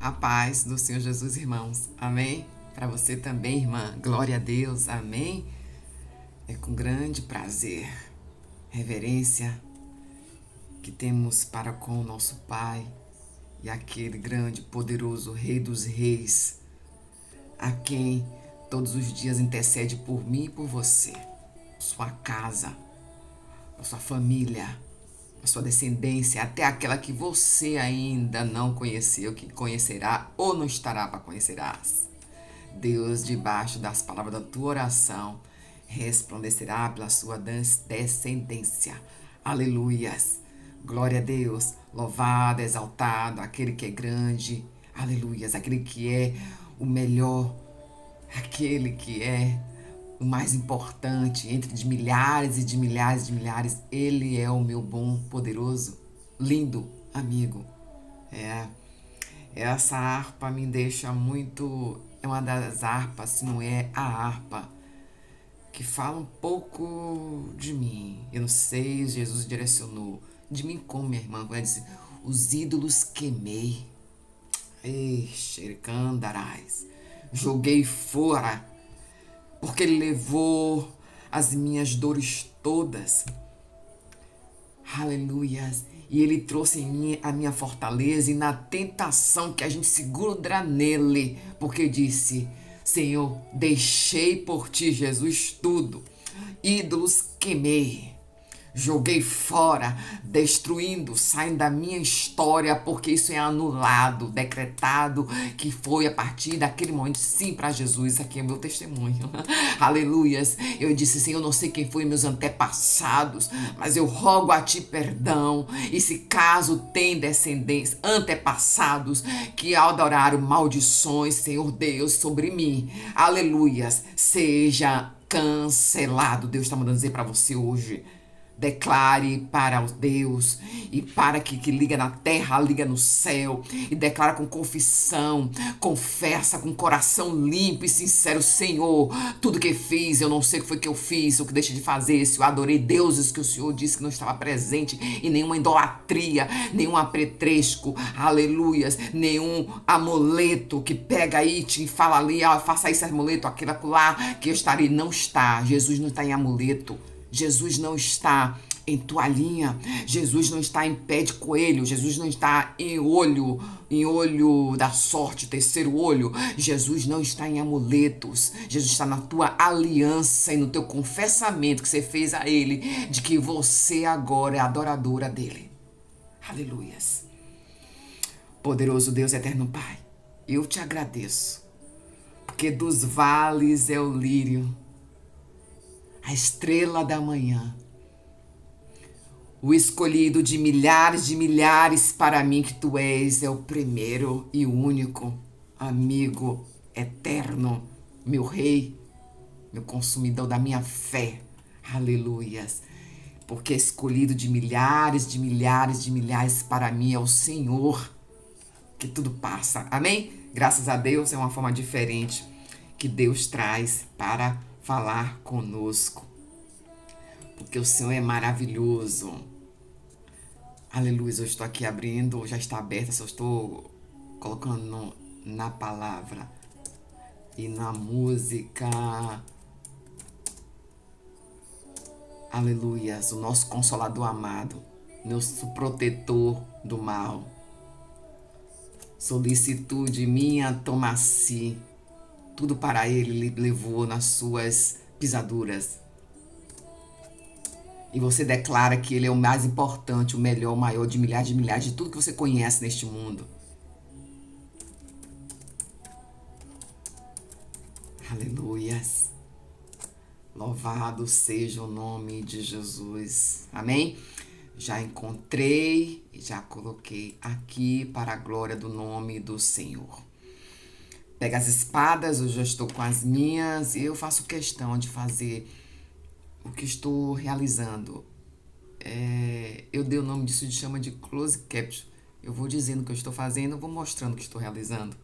A paz do Senhor Jesus, irmãos. Amém? Para você também, irmã. Glória a Deus. Amém? É com grande prazer, reverência que temos para com o nosso Pai e aquele grande, poderoso Rei dos Reis, a quem todos os dias intercede por mim e por você, sua casa, a sua família, a sua descendência, até aquela que você ainda não conheceu, que conhecerá ou não estará para conhecerás. Deus, debaixo das palavras da tua oração, resplandecerá pela sua descendência. Aleluias. Glória a Deus. Louvado, exaltado, aquele que é grande. Aleluias. Aquele que é o melhor. Aquele que é o mais importante entre de milhares e de milhares de milhares. Ele é o meu bom, poderoso, lindo amigo. Essa harpa me deixa muito. É uma das harpas, se não é a harpa, que fala um pouco de mim. Eu não sei, Jesus direcionou. De mim como, minha irmã, quando disse: os ídolos queimei. Ei, xericandarais. Joguei fora, porque ele levou as minhas dores todas. Aleluias. E ele trouxe em mim a minha fortaleza e na tentação que a gente se gruda nele. Porque disse: Senhor, deixei por ti, Jesus, tudo. Ídolos queimei. Joguei fora, destruindo, saindo da minha história, porque isso é anulado, decretado, que foi a partir daquele momento, sim, para Jesus. Aqui é meu testemunho. Aleluias. Eu disse: Senhor, eu não sei quem foi meus antepassados, mas eu rogo a ti perdão. E se caso tem descendentes, antepassados, que adoraram maldições, Senhor Deus, sobre mim, aleluias, seja cancelado. Deus está mandando dizer para você hoje. Declare para o Deus e para que liga na terra, liga no céu, e declara com confissão, confessa com coração limpo e sincero: Senhor, tudo que fiz, eu não sei o que foi que eu fiz, o que deixei de fazer, se eu adorei deuses que o Senhor disse que não estava presente, e nenhuma idolatria, nenhum apretresco, aleluias, nenhum amuleto que pega aí e fala ali: faça esse amuleto, aquilo acolá, que eu estarei. Não está. Jesus não está em amuleto. Jesus não está em toalhinha, Jesus não está em pé de coelho, Jesus não está em olho da sorte, terceiro olho. Jesus não está em amuletos. Jesus está na tua aliança e no teu confessamento que você fez a ele, de que você agora é adoradora dele. Aleluias. Poderoso Deus, eterno Pai, eu te agradeço, porque dos vales é o lírio, a estrela da manhã, o escolhido de milhares para mim, que tu és, é o primeiro e único amigo eterno, meu rei, meu consumidor da minha fé. Aleluias. Porque escolhido de milhares para mim é o Senhor, que tudo passa. Amém? Graças a Deus, é uma forma diferente que Deus traz para falar conosco, porque o Senhor é maravilhoso. Aleluia. Eu estou aqui abrindo, já está aberta, só estou colocando na palavra e na música. Aleluia. O nosso consolador amado, nosso protetor do mal. Solicitude minha, toma-se. Tudo para ele levou nas suas pisaduras. E você declara que ele é o mais importante, o melhor, o maior de milhares de tudo que você conhece neste mundo. Aleluias. Louvado seja o nome de Jesus. Amém? Já encontrei e já coloquei aqui para a glória do nome do Senhor. Pega as espadas, eu já estou com as minhas e eu faço questão de fazer o que estou realizando. Eu dei o nome disso, chama de close caption. Eu vou dizendo o que eu estou fazendo, eu vou mostrando o que estou realizando.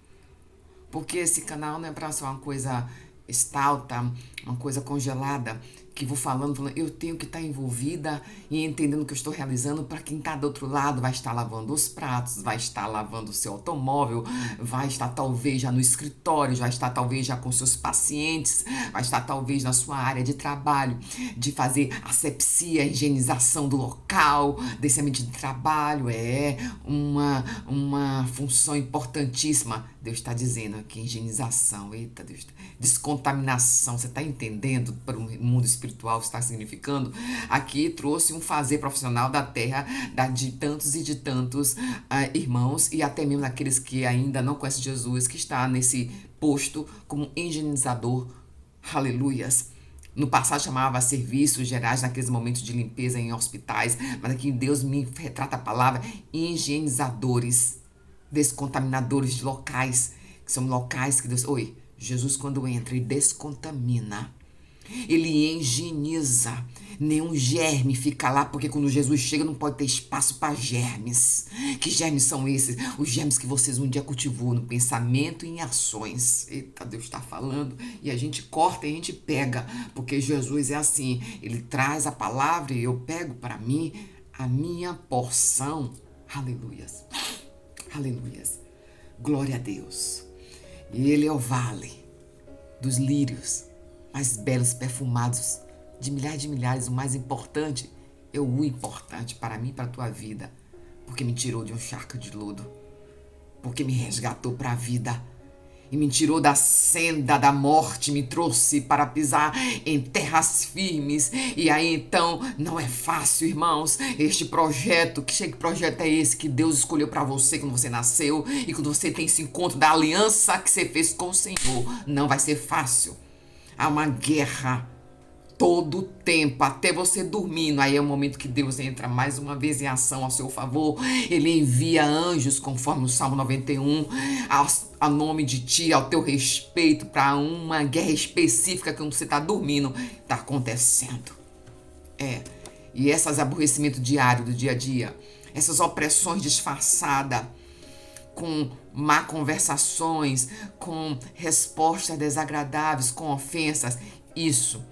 Porque esse canal não é para ser uma coisa estalta, uma coisa congelada. que vou falando, eu tenho que estar envolvida e entendendo o que eu estou realizando para quem está do outro lado vai estar lavando os pratos, vai estar lavando o seu automóvel, vai estar talvez já no escritório, vai estar talvez já com seus pacientes, vai estar talvez na sua área de trabalho, de fazer asepsia, higienização do local, desse ambiente de trabalho. É uma função importantíssima. Deus está dizendo aqui, higienização, eita Deus, descontaminação, você está entendendo para o mundo espiritual o que está significando? Aqui trouxe um fazer profissional da terra, de tantos e de tantos irmãos e até mesmo daqueles que ainda não conhecem Jesus, que está nesse posto como higienizador, aleluias. No passado chamava serviços gerais naqueles momentos de limpeza em hospitais, mas aqui Deus me retrata a palavra higienizadores, descontaminadores de locais, que são locais que Deus... Jesus quando entra e descontamina, ele higieniza, nenhum germe fica lá, porque quando Jesus chega não pode ter espaço para germes. Que germes são esses? Os germes que vocês um dia cultivou no pensamento e em ações. Eita, Deus está falando e a gente corta e a gente pega, porque Jesus é assim, ele traz a palavra e eu pego para mim a minha porção. Aleluias, aleluias, glória a Deus. E ele é o vale dos lírios mais belos, perfumados, de milhares, o mais importante é o importante para mim e para a tua vida, porque me tirou de um charco de lodo, porque me resgatou para a vida e me tirou da senda da morte, me trouxe para pisar em terras firmes. E aí então não é fácil, irmãos, este projeto, que projeto é esse que Deus escolheu para você quando você nasceu e quando você tem esse encontro da aliança que você fez com o Senhor? Não vai ser fácil. Há uma guerra todo o tempo, até você dormindo. Aí é o momento que Deus entra mais uma vez em ação a seu favor. Ele envia anjos, conforme o Salmo 91, a nome de ti, ao teu respeito, para uma guerra específica que quando você está dormindo, está acontecendo. E esses aborrecimentos diários do dia a dia, essas opressões disfarçadas, com má conversações, com respostas desagradáveis, com ofensas, isso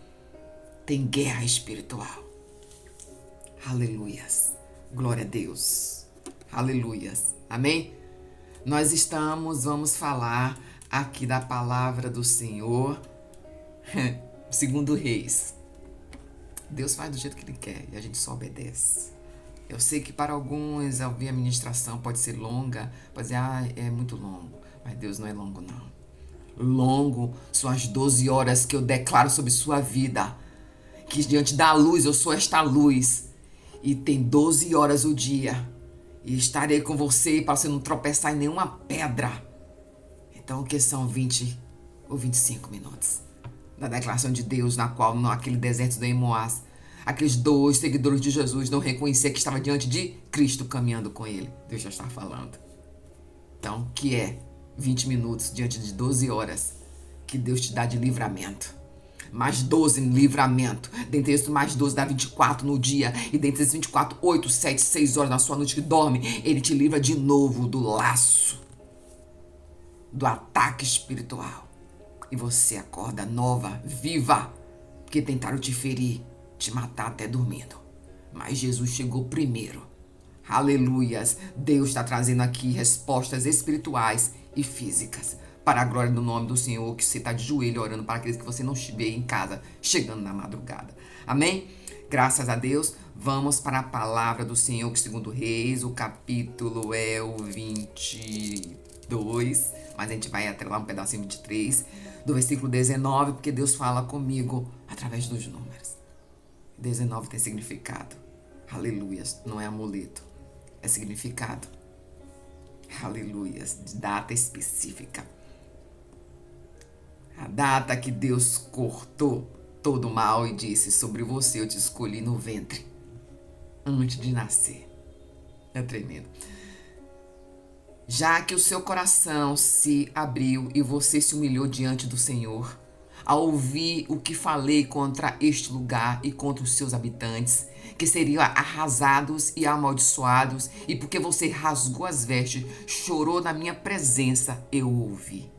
tem guerra espiritual. Aleluias. Glória a Deus. Aleluias. Amém? Nós vamos falar aqui da palavra do Senhor, segundo Reis. Deus faz do jeito que Ele quer e a gente só obedece. Eu sei que para alguns ouvir a ministração pode ser longa, pode dizer, é muito longo. Mas Deus não é longo, não. Longo são as 12 horas que eu declaro sobre sua vida. Que diante da luz eu sou esta luz. E tem 12 horas o dia. E estarei com você para você não tropeçar em nenhuma pedra. Então o que são 20 ou 25 minutos? Da declaração de Deus, na qual, naquele deserto de Moás, aqueles 2 seguidores de Jesus não reconheciam que estava diante de Cristo caminhando com ele. Deus já está falando. Então, que é 20 minutos diante de 12 horas que Deus te dá de livramento. Mais 12 no livramento. Dentre esses mais 12 dá 24 no dia. E dentre esses 24, 8, 7, 6 horas na sua noite que dorme, Ele te livra de novo do laço, do ataque espiritual. E você acorda nova, viva, porque tentaram te ferir, te matar até dormindo. Mas Jesus chegou primeiro. Aleluias. Deus está trazendo aqui respostas espirituais e físicas para a glória do nome do Senhor, que você está de joelho orando para aqueles que você não vê em casa, chegando na madrugada. Amém? Graças a Deus. Vamos para a palavra do Senhor, que segundo Reis, o capítulo é o 22, mas a gente vai até lá um pedacinho 23, do versículo 19, porque Deus fala comigo através dos números. 19 tem significado. Aleluias. Não é amuleto. É significado. Aleluias. De data específica. A data que Deus cortou todo o mal e disse: sobre você eu te escolhi no ventre, antes de nascer. É tremendo. Já que o seu coração se abriu e você se humilhou diante do Senhor, ao ouvir o que falei contra este lugar e contra os seus habitantes, que seriam arrasados e amaldiçoados, e porque você rasgou as vestes, chorou na minha presença, eu ouvi.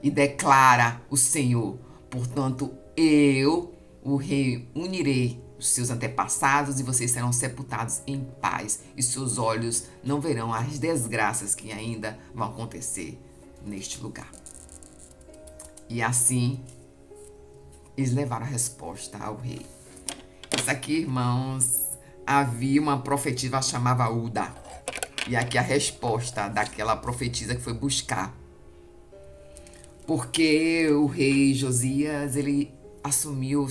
E declara o Senhor: portanto, eu o rei unirei os seus antepassados e vocês serão sepultados em paz e seus olhos não verão as desgraças que ainda vão acontecer neste lugar. E assim, eles levaram a resposta ao rei. Isso aqui, irmãos, havia uma profetisa que chamava Uda. E aqui a resposta daquela profetisa que foi buscar. Porque o rei Josias, ele assumiu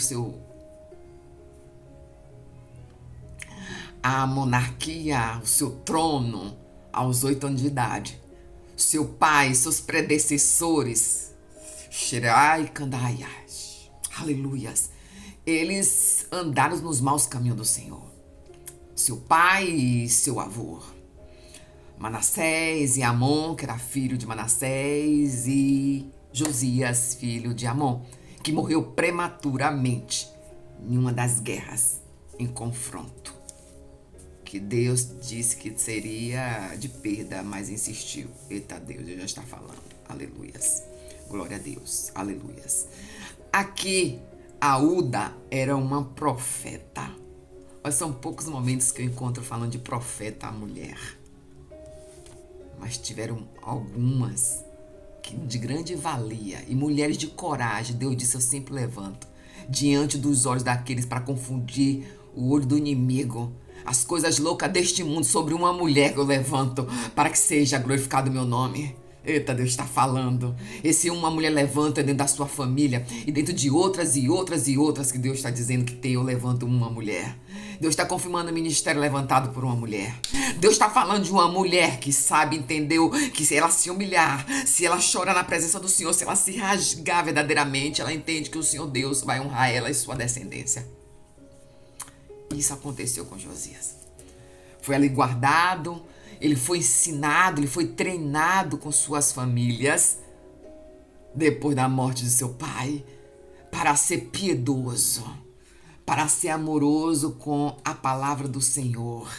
a monarquia, o seu trono, aos 8 anos de idade. Seu pai, seus predecessores, Shirai Kandaias, aleluias, eles andaram nos maus caminhos do Senhor. Seu pai e seu avô, Manassés e Amon, que era filho de Manassés, e Josias, filho de Amon, que morreu prematuramente em uma das guerras em confronto. Que Deus disse que seria de perda, mas insistiu. Eita Deus, ele já está falando. Aleluias. Glória a Deus. Aleluias. Aqui, a Uda era uma profeta. Mas são poucos momentos que eu encontro falando de profeta a mulher. Mas tiveram algumas de grande valia e mulheres de coragem. Deus disse: eu sempre levanto diante dos olhos daqueles para confundir o olho do inimigo. As coisas loucas deste mundo sobre uma mulher que eu levanto para que seja glorificado o meu nome. Eita, Deus está falando. Esse uma mulher levanta dentro da sua família e dentro de outras e outras e outras que Deus está dizendo que tem, eu levanto uma mulher. Deus está confirmando o ministério levantado por uma mulher. Deus está falando de uma mulher que sabe, entendeu, que se ela se humilhar, se ela chorar na presença do Senhor, se ela se rasgar verdadeiramente, ela entende que o Senhor Deus vai honrar ela e sua descendência. Isso aconteceu com Josias. Foi ali guardado, ele foi ensinado, ele foi treinado com suas famílias, depois da morte de seu pai, para ser piedoso, para ser amoroso com a palavra do Senhor,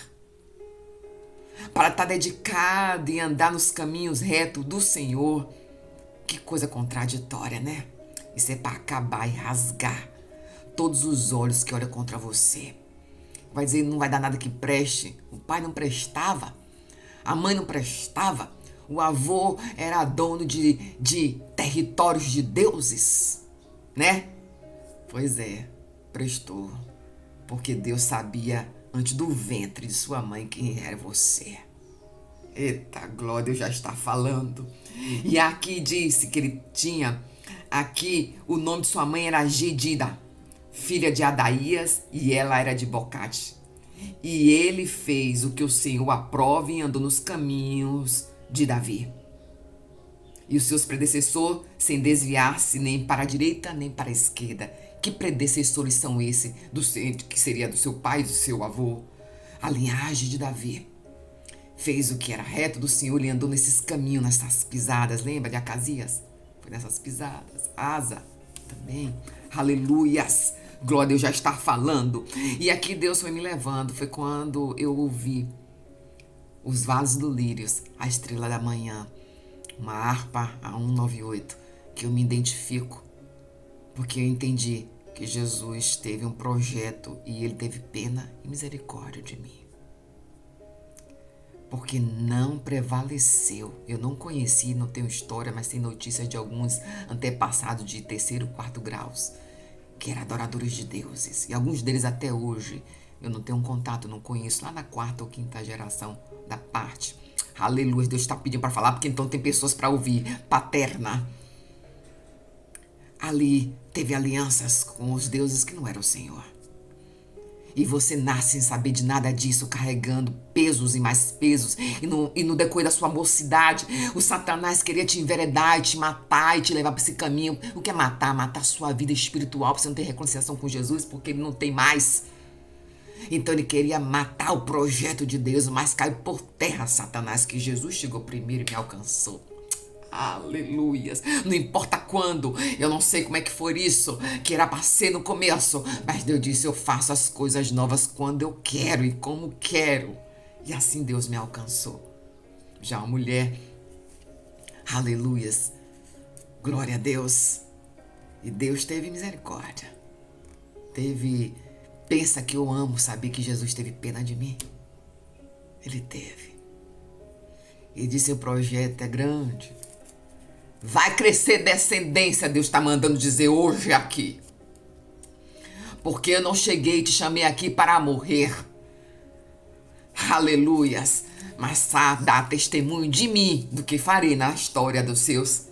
para estar dedicado e andar nos caminhos retos do Senhor. Que coisa contraditória, né? Isso é para acabar e rasgar todos os olhos que olham contra você. Vai dizer, não vai dar nada que preste. O pai não prestava, a mãe não prestava, o avô era dono de territórios de deuses, né? Pois é, prestou, porque Deus sabia antes do ventre de sua mãe quem era você. Eita, glória, Deus já está falando. E aqui disse que ele tinha, aqui o nome de sua mãe era Gedida, filha de Adaías, e ela era de Bocate. E ele fez o que o Senhor aprova e andou nos caminhos de Davi. E os seus predecessores, sem desviar-se nem para a direita nem para a esquerda. Que predecessores são esses, que seria do seu pai e do seu avô? A linhagem de Davi. Fez o que era reto do Senhor e andou nesses caminhos, nessas pisadas. Lembra de Acasias? Foi nessas pisadas. Asa também. Aleluias. Glória a Deus já está falando. E aqui Deus foi me levando. Foi quando eu ouvi os vasos do lírios, a estrela da manhã, uma harpa a 198, que eu me identifico. Porque eu entendi que Jesus teve um projeto e ele teve pena e misericórdia de mim. Porque não prevaleceu. Eu não conheci, não tenho história, mas tem notícias de alguns antepassados de 3º, 4º graus, que eram adoradores de deuses. E alguns deles até hoje, eu não tenho um contato, não conheço, lá na 4ª ou 5ª geração da parte. Aleluia, Deus está pedindo para falar, porque então tem pessoas para ouvir, paterna. Ali teve alianças com os deuses que não eram o Senhor. E você nasce sem saber de nada disso, carregando pesos e mais pesos. E no decorrer da sua mocidade, o Satanás queria te enveredar e te matar e te levar para esse caminho. O que é matar? Matar a sua vida espiritual, para você não ter reconciliação com Jesus, porque ele não tem mais. Então ele queria matar o projeto de Deus, mas caiu por terra, Satanás, que Jesus chegou primeiro e me alcançou. Aleluias. Não importa quando, eu não sei como é que foi isso, que era para ser no começo, mas Deus disse, eu faço as coisas novas quando eu quero e como quero. E assim Deus me alcançou. Já uma mulher, aleluias, glória a Deus. E Deus teve misericórdia. Pensa que eu amo saber que Jesus teve pena de mim? Ele teve. E disse: o projeto é grande. Vai crescer descendência, Deus está mandando dizer hoje aqui. Porque eu não cheguei e te chamei aqui para morrer. Aleluias. Mas para dar testemunho de mim, do que farei na história dos seus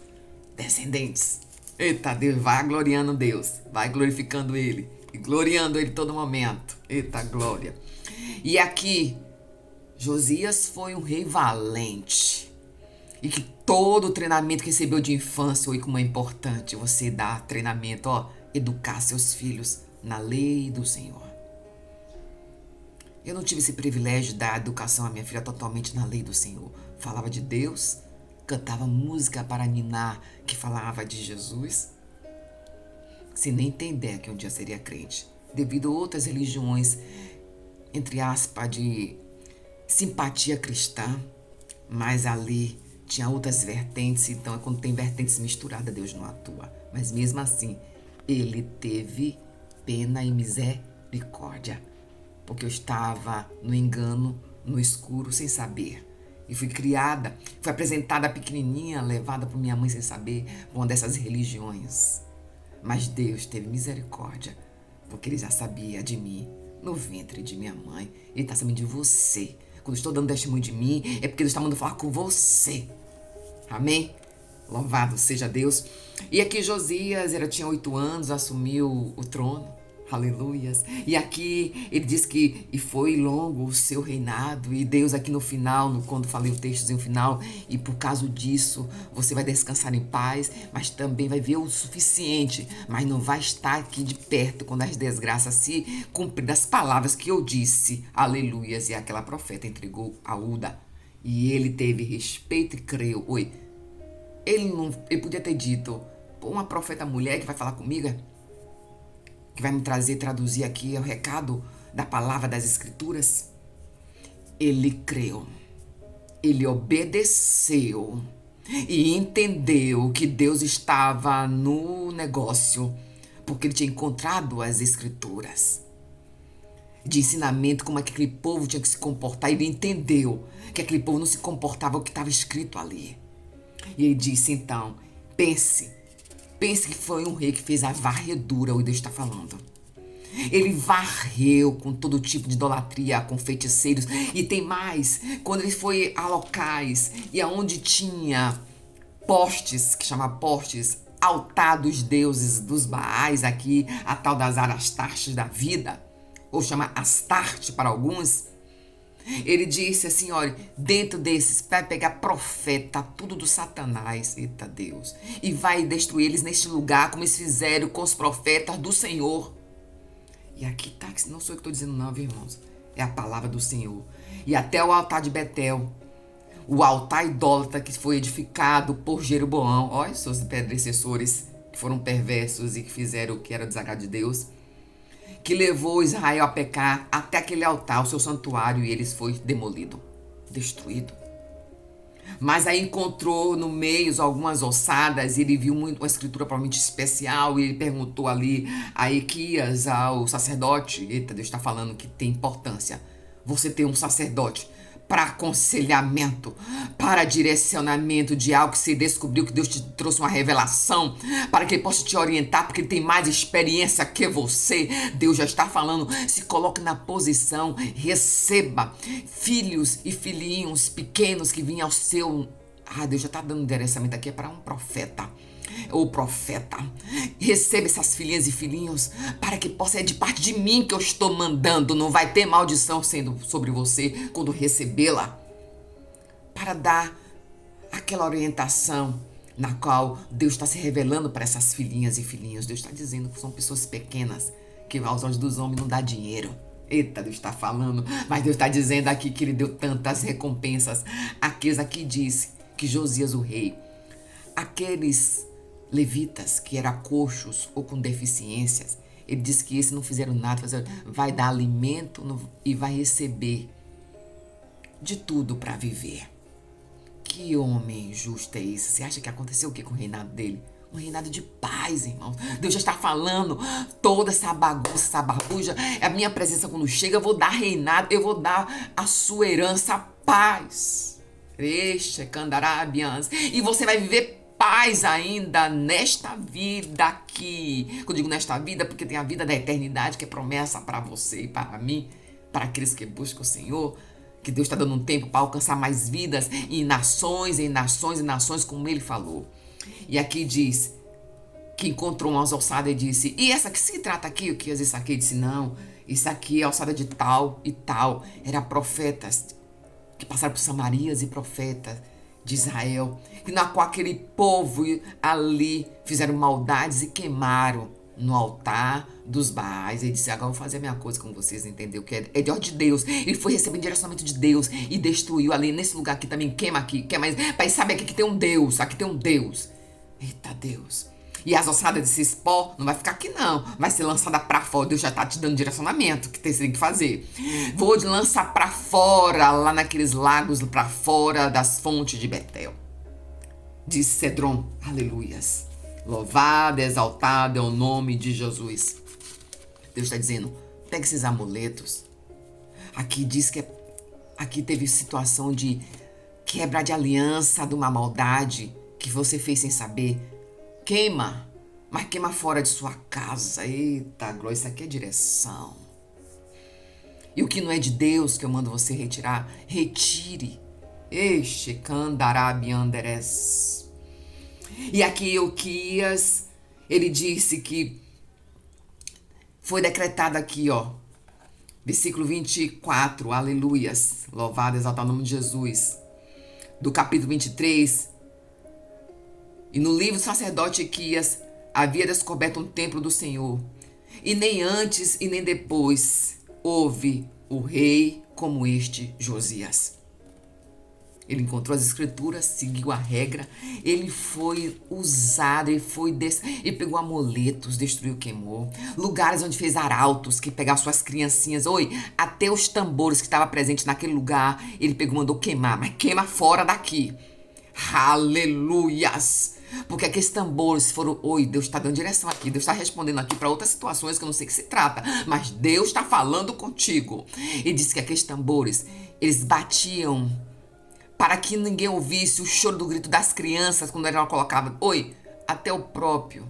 descendentes. Eita Deus, vai gloriando Deus. Vai glorificando Ele. E gloriando Ele todo momento. Eita glória. E aqui, Josias foi um rei valente. E que todo o treinamento que recebeu de infância, oi, como é importante você dar treinamento, educar seus filhos na lei do Senhor. Eu não tive esse privilégio de dar educação à minha filha totalmente na lei do Senhor. Falava de Deus, cantava música para ninar que falava de Jesus, sem nem entender que um dia seria crente, devido a outras religiões, entre aspas, de simpatia cristã, mas ali tinha outras vertentes. Então, quando tem vertentes misturadas, Deus não atua. Mas mesmo assim, Ele teve pena e misericórdia, porque eu estava no engano, no escuro, sem saber. E fui criada, fui apresentada pequenininha, levada por minha mãe sem saber, uma dessas religiões. Mas Deus teve misericórdia, porque Ele já sabia de mim, no ventre de minha mãe. Ele está sabendo de você. Quando estou dando testemunho de mim, é porque Ele está mandando falar com você. Amém? Louvado seja Deus. E aqui Josias, ele tinha 8 anos, assumiu o trono. Aleluias. E aqui ele diz que e foi longo o seu reinado. E Deus aqui no final, quando falei o textozinho final, e por causa disso você vai descansar em paz, mas também vai ver o suficiente, mas não vai estar aqui de perto quando as desgraças se cumprir das palavras que eu disse. Aleluias. E aquela profeta entregou a Uda. E ele teve respeito e creu. Ele podia ter dito: pô, uma profeta mulher que vai falar comigo, que vai me traduzir aqui o recado da palavra das Escrituras. Ele creu, ele obedeceu e entendeu que Deus estava no negócio, porque ele tinha encontrado as Escrituras de ensinamento, como é que aquele povo tinha que se comportar. Ele entendeu que aquele povo não se comportava o que estava escrito ali. E ele disse: então, pense que foi um rei que fez a varredura, o Deus está falando. Ele varreu com todo tipo de idolatria, com feiticeiros. E tem mais, quando ele foi a locais e aonde tinha postes, que chama postes, altar dos deuses dos Baais, aqui a tal das Arastartes da vida, ou chama Astarte para alguns. Ele disse assim: olha, dentro desses vai pegar profeta, tudo do Satanás, eita Deus, e vai destruir eles neste lugar, como eles fizeram com os profetas do Senhor. E aqui tá, não sou eu que estou dizendo não, viu, irmãos? É a palavra do Senhor. E até o altar de Betel, o altar idólatra que foi edificado por Jeroboão, olha, seus predecessores que foram perversos e que fizeram o que era desagrado de Deus, que levou Israel a pecar, até aquele altar, o seu santuário, e eles foi demolido, destruído. Mas aí encontrou no meio algumas ossadas, e ele viu uma escritura provavelmente especial, e ele perguntou ali a Equias, ao sacerdote: eita, Deus está falando que tem importância você ter um sacerdote para aconselhamento, para direcionamento de algo que você descobriu, que Deus te trouxe uma revelação, para que Ele possa te orientar, porque Ele tem mais experiência que você. Deus já está falando, se coloque na posição, receba filhos e filhinhos pequenos que vinham ao seu... Deus já está dando direcionamento aqui, é para um profeta. O profeta, receba essas filhinhas e filhinhos, para que possa, é de parte de mim que eu estou mandando, não vai ter maldição sendo sobre você quando recebê-la, para dar aquela orientação na qual Deus está se revelando para essas filhinhas e filhinhos. Deus está dizendo que são pessoas pequenas, que aos olhos dos homens não dá dinheiro. Eita, Deus está falando, mas Deus está dizendo aqui que Ele deu tantas recompensas. Aqueles aqui diz que Josias o rei, aqueles levitas que eram coxos ou com deficiências, ele disse que esses não fizeram nada, vai dar alimento e vai receber de tudo para viver. Que homem justo é esse? Você acha que aconteceu o que com o reinado dele? Um reinado de paz, irmãos. Deus já está falando toda essa bagunça, essa barbuja. É a minha presença quando chega, eu vou dar reinado, eu vou dar a sua herança, a paz. E você vai viver paz ainda nesta vida aqui. Quando eu digo nesta vida, porque tem a vida da eternidade, que é promessa para você e para mim, para aqueles que buscam o Senhor. Que Deus está dando um tempo para alcançar mais vidas em nações, em nações, em nações, como Ele falou. E aqui diz que encontrou umas ossadas e disse, e essa que se trata aqui, o que isso aqui? Disse, não, isso aqui é a ossada de tal e tal. Era profetas que passaram por Samarias e profetas de Israel, na qual aquele povo ali fizeram maldades e queimaram no altar dos Baais. Ele disse, agora eu vou fazer a minha coisa com vocês, entendeu? Que é de ordem de Deus. Ele foi recebendo direcionamento de Deus e destruiu ali, nesse lugar aqui também, queima aqui, queima mais. Pai, sabe aqui que tem um Deus, aqui tem um Deus. Eita Deus. E as ossadas desse pó não vai ficar aqui não, vai ser lançada pra fora. Deus já tá te dando direcionamento que você tem que fazer. Vou lançar pra fora, lá naqueles lagos, pra fora das fontes de Betel. Diz Cedron, aleluias. Louvado, exaltado é o nome de Jesus. Deus está dizendo, pega esses amuletos. Aqui diz que aqui teve situação de quebra de aliança, de uma maldade que você fez sem saber. Queima, mas queima fora de sua casa. Eita, glória, isso aqui é direção. E o que não é de Deus que eu mando você retirar, retire. Eixe, candarabianderes. E aqui Euquias, ele disse que foi decretado aqui, ó, versículo 24, aleluias, louvado, exaltado o nome de Jesus, do capítulo 23, e no livro do sacerdote Euquias havia descoberto um templo do Senhor, e nem antes e nem depois houve o rei como este Josias. Ele encontrou as escrituras, seguiu a regra, ele foi usado, ele pegou amuletos, destruiu, queimou. Lugares onde fez arautos, que pegava suas criancinhas, até os tambores que estavam presentes naquele lugar, ele pegou, mandou queimar, mas queima fora daqui. Aleluias! Porque aqueles tambores foram, Deus está dando direção aqui, Deus está respondendo aqui para outras situações que eu não sei o que se trata, mas Deus está falando contigo. Ele disse que aqueles tambores, eles batiam para que ninguém ouvisse o choro do grito das crianças quando ela colocava, até o próprio,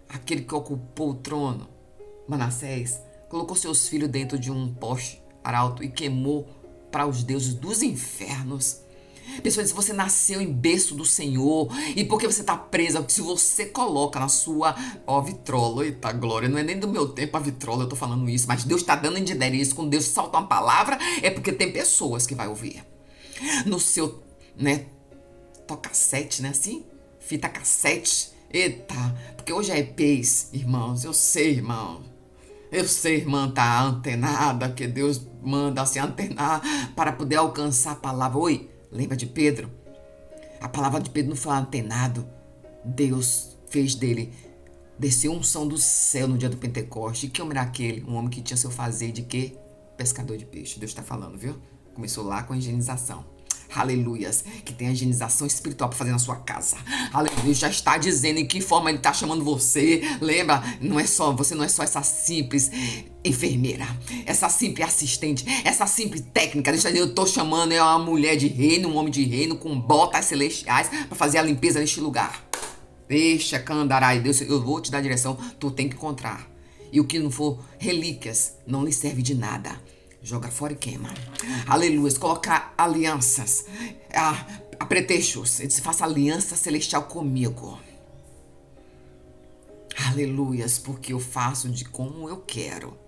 aquele que ocupou o trono, Manassés, colocou seus filhos dentro de um poste arauto e queimou para os deuses dos infernos. Pessoas, se você nasceu em berço do Senhor, e porque você está presa, se você coloca na sua, vitrola, eita glória, não é nem do meu tempo a vitrola, eu tô falando isso, mas Deus está dando endereço, quando Deus solta uma palavra, é porque tem pessoas que vai ouvir. No seu, tocassete, assim? Fita cassete. Eita, porque hoje é EPs, irmãos. Eu sei, irmão. Eu sei, irmã, tá antenada, que Deus manda assim antenar para poder alcançar a palavra. Lembra de Pedro? A palavra de Pedro não foi antenado. Deus fez dele, desceu unção do céu no dia do Pentecoste. E que homem era aquele? Um homem que tinha seu fazer de quê? Pescador de peixe. Deus está falando, viu? Começou lá com a higienização. Aleluias. Que tem a higienização espiritual para fazer na sua casa. Aleluia. Já está dizendo em que forma ele está chamando você. Lembra? Você não é só essa simples enfermeira, essa simples assistente, essa simples técnica. Deixa eu dizer, eu estou chamando uma mulher de reino, um homem de reino com botas celestiais para fazer a limpeza neste lugar. Deixa, candarai, Deus, eu vou te dar a direção. Tu tem que encontrar. E o que não for relíquias não lhe serve de nada. Joga fora e queima. Aleluia. Colocar alianças. A pretextos. Ele disse, faça aliança celestial comigo. Aleluias. Porque eu faço de como eu quero.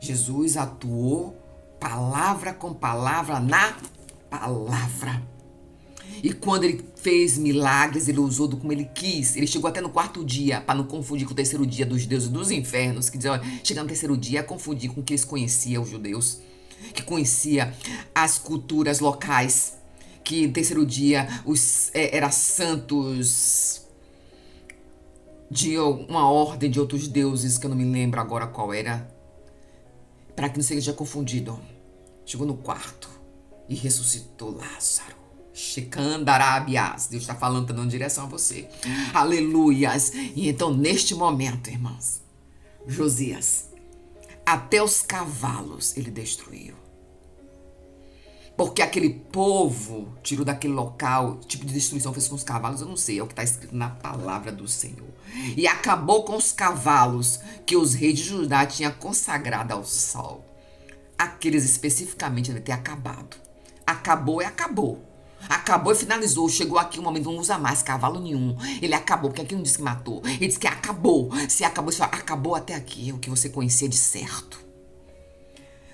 Jesus atuou palavra com palavra na palavra. E quando ele fez milagres, ele usou como ele quis. Ele chegou até no quarto dia, para não confundir com o terceiro dia dos deuses dos infernos. Que dizia, chegar no terceiro dia, confundir com o que eles conheciam, os judeus. Que conhecia as culturas locais. Que no terceiro dia eram santos de uma ordem de outros deuses, que eu não me lembro agora qual era. Para que não seja confundido. Chegou no quarto e ressuscitou Lázaro. Shekandarabias. Deus está falando, está dando direção a você. Aleluias. E então, neste momento, irmãos, Josias, até os cavalos ele destruiu. Porque aquele povo tirou daquele local, tipo de destruição fez com os cavalos, eu não sei, é o que está escrito na palavra do Senhor. E acabou com os cavalos que os reis de Judá tinham consagrado ao sol. Aqueles especificamente devem ter acabado. Acabou e acabou. Acabou e finalizou. Chegou aqui um momento, não usa mais cavalo nenhum. Ele acabou, porque aqui não diz que matou. Ele diz que acabou. Se acabou, isso acabou até aqui. É o que você conhecia de certo.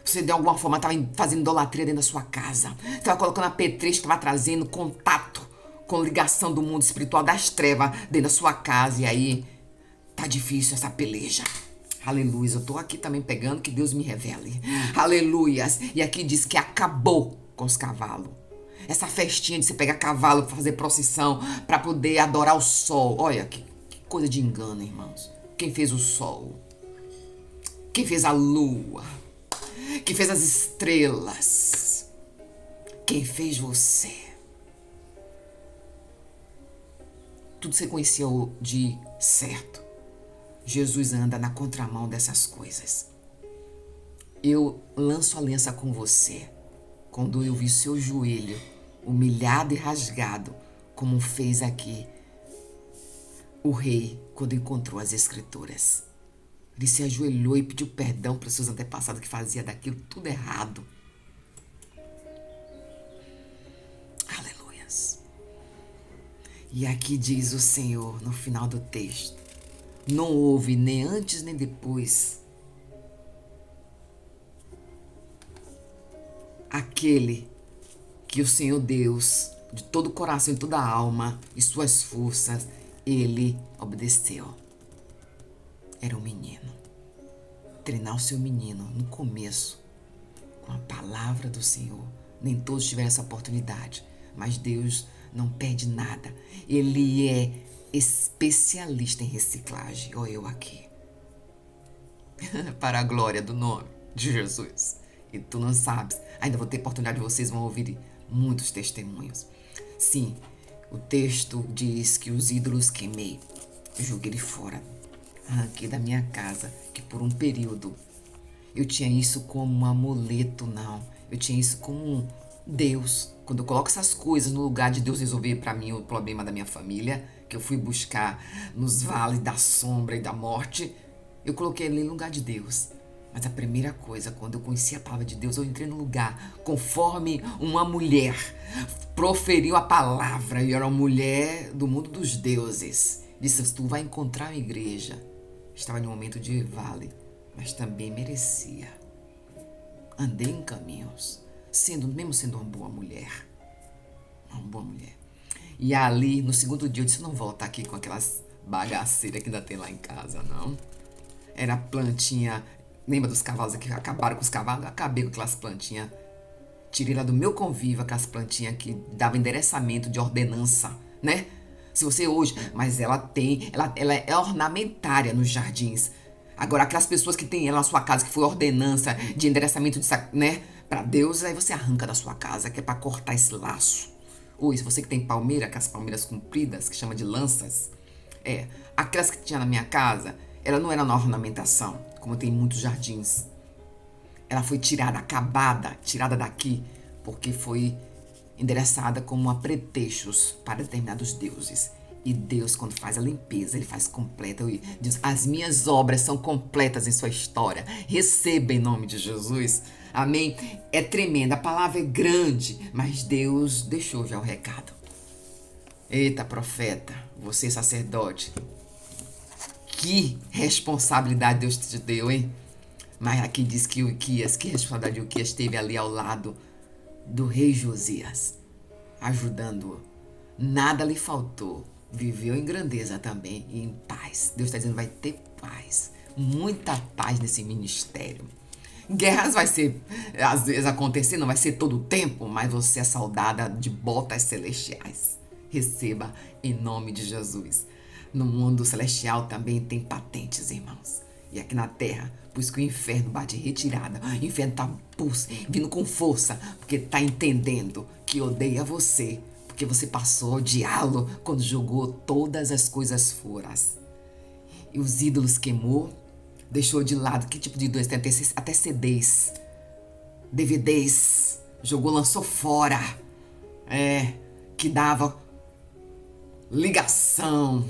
Você de alguma forma estava fazendo idolatria dentro da sua casa. Estava colocando apetrecho, estava trazendo contato com ligação do mundo espiritual das trevas dentro da sua casa. E aí, tá difícil essa peleja. Aleluia. Eu tô aqui também pegando que Deus me revele. Aleluias. E aqui diz que acabou com os cavalos. Essa festinha de você pegar cavalo para fazer procissão, para poder adorar o sol. Olha, que coisa de engano, irmãos. Quem fez o sol? Quem fez a lua? Quem fez as estrelas? Quem fez você? Tudo você conhecia de certo. Jesus anda na contramão dessas coisas. Eu lanço aliança com você quando eu vi seu joelho humilhado e rasgado, como fez aqui o rei quando encontrou as escrituras. Ele se ajoelhou e pediu perdão para os seus antepassados que fazia daquilo tudo errado. Aleluias. E aqui diz o Senhor no final do texto: não houve nem antes nem depois aquele que o Senhor Deus, de todo o coração e toda a alma e suas forças, ele obedeceu. Era um menino. Treinar o seu menino no começo com a palavra do Senhor. Nem todos tiveram essa oportunidade, mas Deus não perde nada. Ele é especialista em reciclagem. Olha eu aqui. Para a glória do nome de Jesus. E tu não sabes. Ainda vou ter oportunidade, vocês vão ouvir muitos testemunhos. Sim, o texto diz que os ídolos queimei. Eu joguei ele fora. Arranquei da minha casa, que por um período eu tinha isso como um amuleto, não. Eu tinha isso como um Deus. Quando eu coloco essas coisas no lugar de Deus resolver para mim o problema da minha família, que eu fui buscar nos vales da sombra e da morte, eu coloquei ele no lugar de Deus. Mas a primeira coisa, quando eu conheci a palavra de Deus, eu entrei no lugar conforme uma mulher proferiu a palavra, e eu era uma mulher do mundo dos deuses. Disse: tu vai encontrar uma igreja. Estava em um momento de vale, mas também merecia. Andei em caminhos, mesmo sendo uma boa mulher. Uma boa mulher. E ali, no segundo dia, eu disse: não volto aqui com aquelas bagaceiras que ainda tem lá em casa, não. Era plantinha. Lembra dos cavalos que acabaram com os cavalos? Eu acabei com aquelas plantinhas. Tirei lá do meu convívio aquelas plantinhas que davam endereçamento de ordenança, né? Se você hoje, mas ela é ornamentária nos jardins. Agora, aquelas pessoas que tem ela na sua casa, que foi ordenança de endereçamento, né, para Deus, aí você arranca da sua casa, que é para cortar esse laço. Ou se você que tem palmeira, aquelas palmeiras compridas, que chama de lanças, aquelas que tinha na minha casa, ela não era na ornamentação, como tem em muitos jardins. Ela foi tirada, acabada, tirada daqui, porque foi endereçada como a pretextos para determinados deuses. E Deus, quando faz a limpeza, ele faz completa. Ele diz: as minhas obras são completas em sua história. Receba em nome de Jesus. Amém? É tremenda, a palavra é grande, mas Deus deixou já o recado. Eita, profeta, você sacerdote, que responsabilidade Deus te deu, hein? Mas aqui diz que Uquias, que responsabilidade Uquias teve ali ao lado do rei Josias, ajudando-o. Nada lhe faltou. Viveu em grandeza também e em paz. Deus está dizendo: vai ter paz. Muita paz nesse ministério. Guerras vai ser, às vezes, acontecer, não vai ser todo o tempo, mas você é saudada de botas celestiais. Receba em nome de Jesus. No mundo celestial também tem patentes, irmãos. E aqui na terra, por isso que o inferno bate retirada. O inferno tá vindo com força, porque tá entendendo que odeia você, porque você passou a odiá-lo quando jogou todas as coisas fora. E os ídolos queimou, deixou de lado. Que tipo de doença? Tem até CDs, DVDs, jogou, lançou fora. Que dava ligação,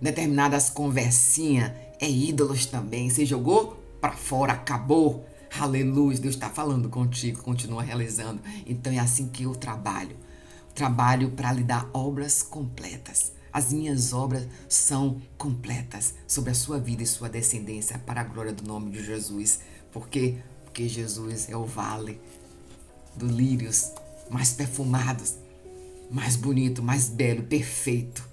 determinadas conversinhas, ídolos também. Você jogou pra fora, acabou. Aleluia, Deus está falando contigo, continua realizando. Então é assim que eu trabalho. Trabalho para lhe dar obras completas. As minhas obras são completas sobre a sua vida e sua descendência para a glória do nome de Jesus. Por quê? Porque Jesus é o vale dos lírios mais perfumados, mais bonito, mais belo, perfeito,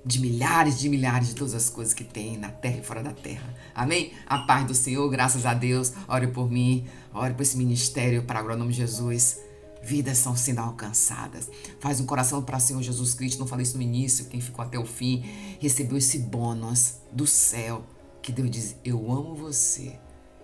de milhares de todas as coisas que tem na terra e fora da terra. Amém? A paz do Senhor, graças a Deus. Ore por mim, ore por esse ministério para a glória do nome de Jesus. Vidas estão sendo alcançadas. Faz um coração para o Senhor Jesus Cristo. Não falei isso no início. Quem ficou até o fim recebeu esse bônus do céu. Que Deus diz: eu amo você.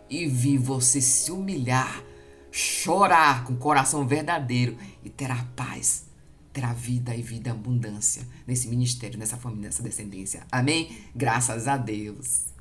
E vi você se humilhar, chorar com coração verdadeiro e terá paz. Terá vida e vida abundância nesse ministério, nessa família, nessa descendência. Amém? Graças a Deus.